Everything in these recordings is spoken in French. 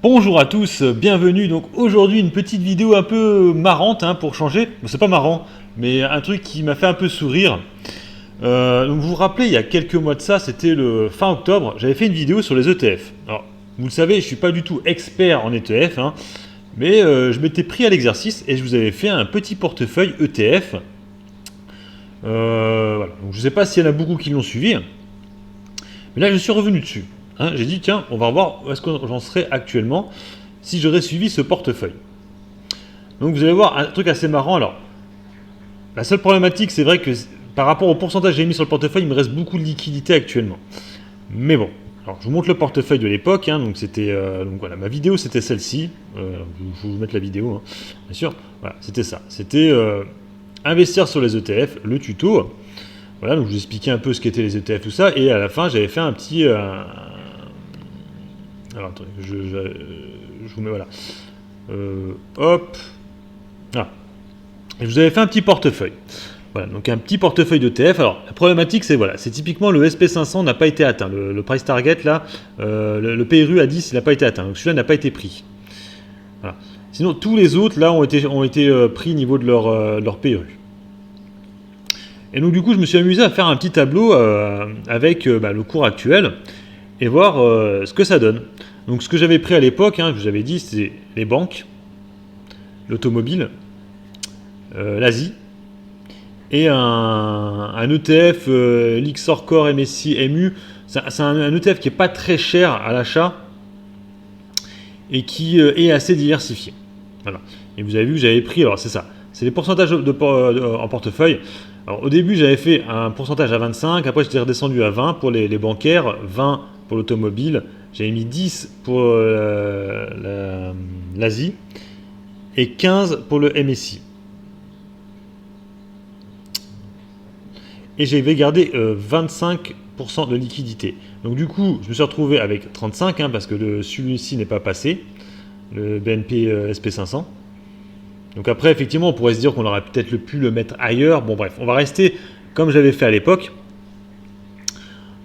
Bonjour à tous, bienvenue. Donc aujourd'hui une petite vidéo un peu marrante pour changer. Bon, c'est pas marrant, mais un truc qui m'a fait un peu sourire. Donc vous vous rappelez, il y a quelques mois de ça, c'était le fin octobre, j'avais fait une vidéo sur les ETF. Alors vous le savez, je suis pas du tout expert en ETF, mais je m'étais pris à l'exercice et je vous avais fait un petit portefeuille ETF. Voilà. Donc je sais pas s'il y en a beaucoup qui l'ont suivi, mais là je suis revenu dessus. J'ai dit tiens, on va voir où est-ce que j'en serais actuellement si j'aurais suivi ce portefeuille. Donc vous allez voir un truc assez marrant. Alors, la seule problématique, c'est vrai que par rapport au pourcentage que j'ai mis sur le portefeuille, il me reste beaucoup de liquidité actuellement. Mais bon, alors je vous montre le portefeuille de l'époque. Donc c'était, donc voilà, ma vidéo c'était celle-ci. Je vais vous mettre la vidéo, bien sûr. Voilà, c'était ça. C'était investir sur les ETF, le tuto. Voilà, donc je vous expliquais un peu ce qu'étaient les ETF, tout ça, et à la fin j'avais fait un petit. Alors attendez, je vous mets voilà. Hop. Ah. Et je vous avais fait un petit portefeuille. Voilà, donc un petit portefeuille d'ETF. Alors la problématique c'est voilà, c'est typiquement le SP500 n'a pas été atteint. Le price target là, le PRU à 10 il n'a pas été atteint. Donc celui-là n'a pas été pris. Voilà. Sinon tous les autres là ont été pris au niveau de leur PRU. Et donc du coup je me suis amusé à faire un petit tableau avec le cours actuel et voir ce que ça donne. Donc ce que j'avais pris à l'époque, je vous avais dit, c'est les banques, l'automobile, l'Asie, et un ETF Lixor Core MSCI MU. C'est un ETF qui n'est pas très cher à l'achat et qui est assez diversifié. Voilà. Et vous avez vu que j'avais pris, alors c'est ça, c'est les pourcentages en portefeuille. Alors au début j'avais fait un pourcentage à 25, après j'étais redescendu à 20 pour les bancaires, 20 pour l'automobile, j'avais mis 10 pour l'Asie et 15 pour le MSI. Et j'avais gardé 25% de liquidité. Donc du coup, je me suis retrouvé avec 35, parce que celui-ci n'est pas passé, le BNP SP500. Donc après, effectivement, on pourrait se dire qu'on aurait peut-être pu le mettre ailleurs. Bon bref, on va rester comme j'avais fait à l'époque.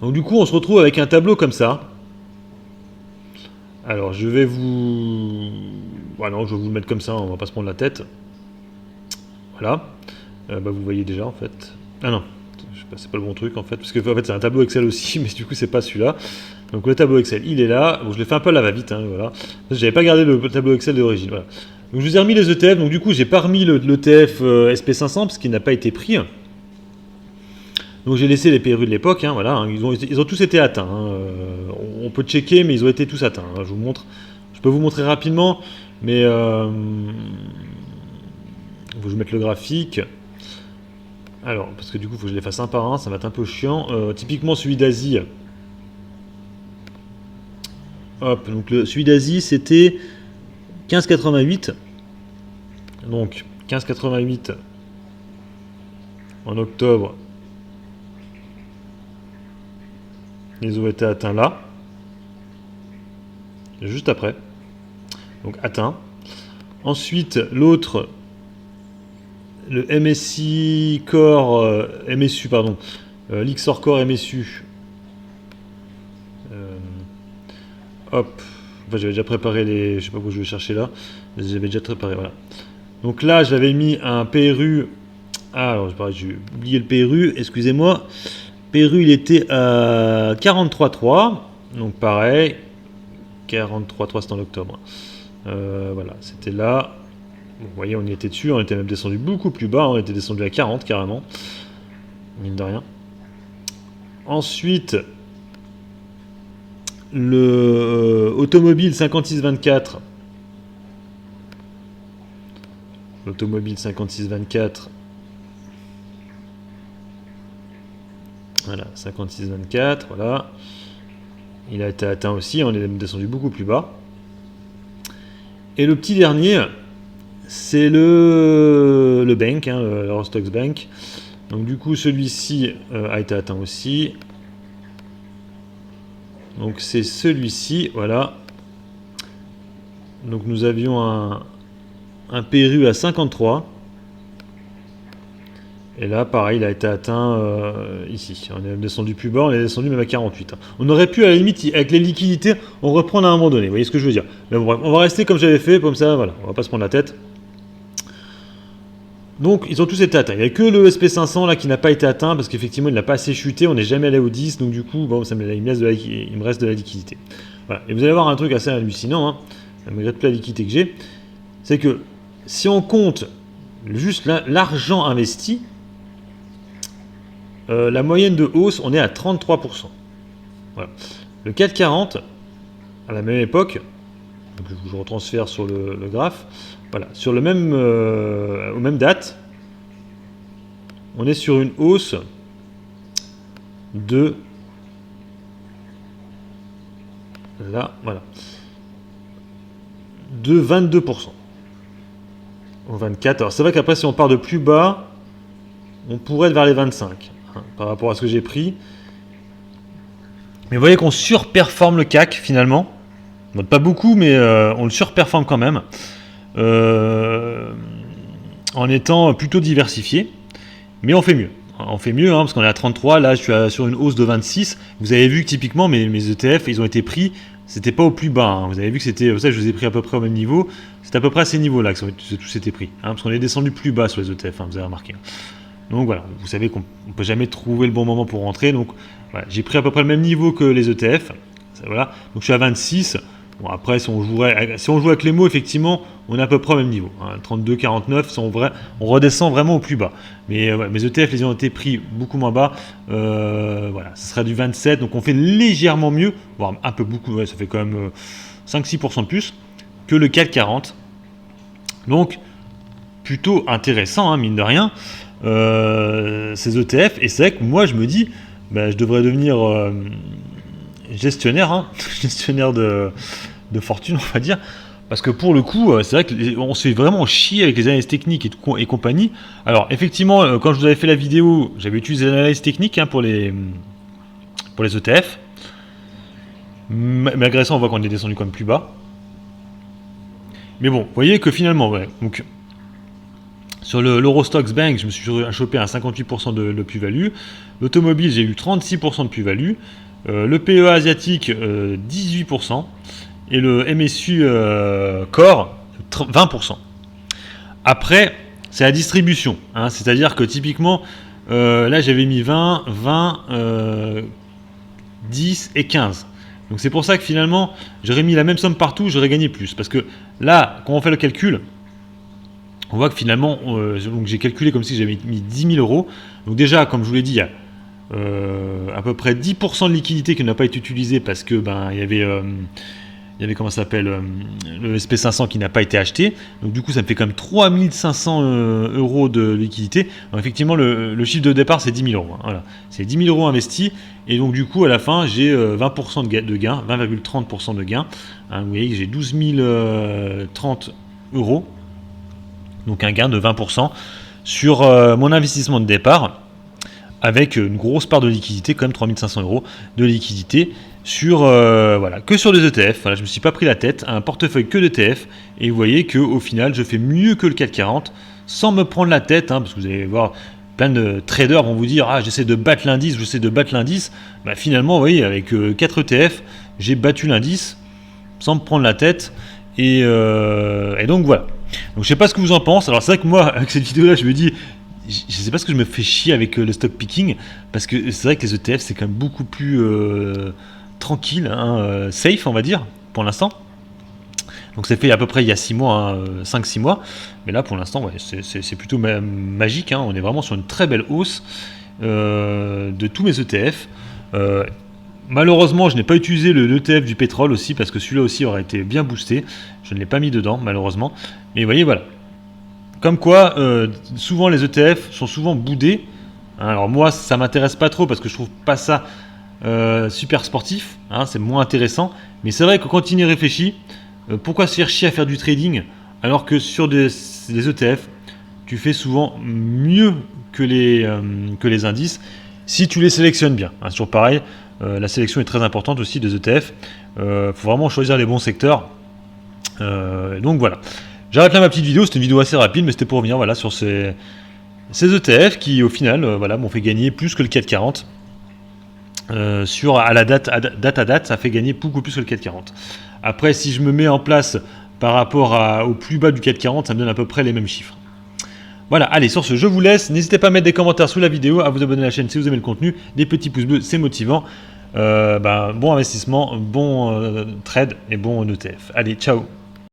Donc du coup, on se retrouve avec un tableau comme ça. Alors, je vais vous... non, je vais vous le mettre comme ça, on va pas se prendre la tête. Voilà. Vous voyez déjà, en fait. Ah non, c'est pas le bon truc, en fait. Parce que, en fait, c'est un tableau Excel aussi, mais du coup, c'est pas celui-là. Donc, le tableau Excel, il est là. Bon, je l'ai fait un peu à la va-vite, voilà. J'avais pas gardé le tableau Excel d'origine, voilà. Donc, je vous ai remis les ETF. Donc, du coup, j'ai pas remis l'ETF SP500, parce qu'il n'a pas été pris. Donc j'ai laissé les PRU de l'époque, voilà, ils ont tous été atteints. On peut checker, mais ils ont été tous atteints. Je vous montre, je peux vous montrer rapidement, mais je vais vous mettre le graphique. Alors, parce que du coup, il faut que je les fasse un par un, ça va être un peu chiant. Typiquement celui d'Asie. Hop, donc celui d'Asie, c'était 15,88. Donc 15,88 en octobre. Ils ont été atteints là, juste après. Donc atteint. Ensuite, l'autre, le MSI Core, MSU, pardon, Lixor Core MSU. Hop, enfin, j'avais déjà préparé les. Je sais pas où je vais chercher là. J'avais déjà préparé, voilà. Donc là, j'avais mis un PRU. Ah, alors j'ai oublié le PRU, excusez-moi. PRU, il était à 43,3. Donc pareil, 43,3 c'est en octobre. Voilà, c'était là. Vous voyez, on y était dessus, on était même descendu beaucoup plus bas, on était descendu à 40 carrément, mine de rien. Ensuite, le automobile 56,24. L'automobile 56,24. Voilà, 56,24, voilà. Il a été atteint aussi, on est descendu beaucoup plus bas. Et le petit dernier, c'est le bank, l'Eurostoxx Bank. Donc du coup, celui-ci a été atteint aussi. Donc c'est celui-ci, voilà. Donc nous avions un PRU à 53. Et là, pareil, il a été atteint ici. On est descendu plus bas, on est descendu même à 48. On aurait pu, à la limite, avec les liquidités, on reprendre à un moment donné. Vous voyez ce que je veux dire? Mais bon, bref, on va rester comme j'avais fait, comme ça, voilà. On va pas se prendre la tête. Donc, ils ont tous été atteints. Il n'y a que le SP500 là qui n'a pas été atteint parce qu'effectivement, il n'a pas assez chuté. On n'est jamais allé au 10. Donc, du coup, bon, il me reste de la liquidité. Voilà. Et vous allez voir un truc assez hallucinant, hein, malgré toute la liquidité que j'ai. C'est que si on compte juste l'argent investi, la moyenne de hausse, on est à 33%. Voilà. Le 440, à la même époque, donc je retransfère sur le graphe, voilà, sur le même, aux mêmes dates, on est sur une hausse de là, voilà, de 22%. Au 24. Alors c'est vrai qu'après, si on part de plus bas, on pourrait être vers les 25 hein, par rapport à ce que j'ai pris. Mais vous voyez qu'on surperforme le CAC finalement. Bon, pas beaucoup, mais on le surperforme quand même. En étant plutôt diversifié. Mais on fait mieux. On fait mieux, hein, parce qu'on est à 33. Là, je suis sur une hausse de 26. Vous avez vu que typiquement, mes ETF, ils ont été pris. C'était pas au plus bas. Hein. Vous avez vu que c'était. Ça, je vous ai pris à peu près au même niveau. C'est à peu près à ces niveaux-là que tous été pris. Hein, parce qu'on est descendu plus bas sur les ETF, hein, vous avez remarqué. Donc voilà, vous savez qu'on ne peut jamais trouver le bon moment pour rentrer. Donc voilà, j'ai pris à peu près le même niveau que les ETF. Ça, voilà. Donc je suis à 26. Bon, après, si on joue avec les mots, effectivement, on est à peu près au même niveau. Hein, 32, 49, on redescend vraiment au plus bas. Mais mes ETF, les ont été pris beaucoup moins bas. Voilà, ce sera du 27. Donc on fait légèrement mieux, voire un peu beaucoup. Ouais, ça fait quand même 5-6% de plus que le 440. Donc, plutôt intéressant, hein, mine de rien, ces ETF. Et c'est vrai que moi, je me dis, je devrais devenir gestionnaire, hein, gestionnaire de fortune, on va dire. Parce que pour le coup, c'est vrai qu'on se fait vraiment chier avec les analyses techniques et compagnie. Alors, effectivement, quand je vous avais fait la vidéo, j'avais utilisé l'analyse technique hein, pour les ETF. Malgré ça, on voit qu'on est descendu quand même plus bas. Mais bon, vous voyez que finalement, ouais, donc, sur l'Eurostoxx Bank, je me suis chopé à 58% de plus-value. L'automobile, j'ai eu 36% de plus-value. Le PEA asiatique, 18%. Et le MSU Core, 20%. Après, c'est la distribution. Hein, c'est-à-dire que typiquement, là j'avais mis 20, 10 et 15. Donc c'est pour ça que finalement, j'aurais mis la même somme partout, j'aurais gagné plus. Parce que là, quand on fait le calcul, on voit que finalement, donc j'ai calculé comme si j'avais mis 10 000 euros. Donc déjà, comme je vous l'ai dit, il y a à peu près 10% de liquidité qui n'a pas été utilisée parce que il y avait comment ça s'appelle le SP500 qui n'a pas été acheté. Donc du coup, ça me fait quand même 3500 euros de liquidité. Donc effectivement, le chiffre de départ, c'est 10 000 euros. Hein, voilà. C'est 10 000 euros investis. Et donc du coup, à la fin, j'ai 20% de gain, 20,30% de gain. Hein, vous voyez que j'ai 12 030 euros. Donc un gain de 20% sur mon investissement de départ, avec une grosse part de liquidité, quand même 3500 euros de liquidité, sur, voilà, que sur des ETF. Voilà, je ne me suis pas pris la tête, un portefeuille que d'ETF, et vous voyez qu'au final, je fais mieux que le 440, sans me prendre la tête, hein, parce que vous allez voir, plein de traders vont vous dire « Ah, j'essaie de battre l'indice, j'essaie de battre l'indice ». Finalement, vous voyez, avec 4 ETF, j'ai battu l'indice, sans me prendre la tête, et donc voilà. Donc je sais pas ce que vous en pensez. Alors c'est vrai que moi, avec cette vidéo-là, je me dis, je sais pas ce que je me fais chier avec le stock picking, parce que c'est vrai que les ETF, c'est quand même beaucoup plus tranquille, hein, safe, on va dire, pour l'instant. Donc c'est fait à peu près il y a 6 mois, hein, 5-6 mois. Mais là, pour l'instant, ouais, c'est plutôt magique. Hein. On est vraiment sur une très belle hausse de tous mes ETF. Malheureusement, je n'ai pas utilisé l'ETF du pétrole aussi, parce que celui-là aussi aurait été bien boosté. Je ne l'ai pas mis dedans, malheureusement. Mais vous voyez, voilà. Comme quoi, souvent les ETF sont souvent boudés. Hein, alors moi, ça m'intéresse pas trop, parce que je trouve pas ça super sportif. Hein, c'est moins intéressant. Mais c'est vrai que quand il y réfléchit, pourquoi se faire chier à faire du trading, alors que sur des ETF, tu fais souvent mieux que les indices, si tu les sélectionnes bien. Hein, c'est toujours pareil. La sélection est très importante aussi des ETF. Faut vraiment choisir les bons secteurs. Donc voilà. J'arrête là ma petite vidéo. C'était une vidéo assez rapide, mais c'était pour revenir voilà, sur ces ces ETF qui, au final, voilà, m'ont fait gagner plus que le CAC 40. À la date, ça fait gagner beaucoup plus que le CAC 40. Après, si je me mets en place par rapport au plus bas du CAC 40, ça me donne à peu près les mêmes chiffres. Voilà, allez, sur ce, je vous laisse. N'hésitez pas à mettre des commentaires sous la vidéo, à vous abonner à la chaîne si vous aimez le contenu. Des petits pouces bleus, c'est motivant. Bon investissement, bon trade et bon ETF. Allez, ciao.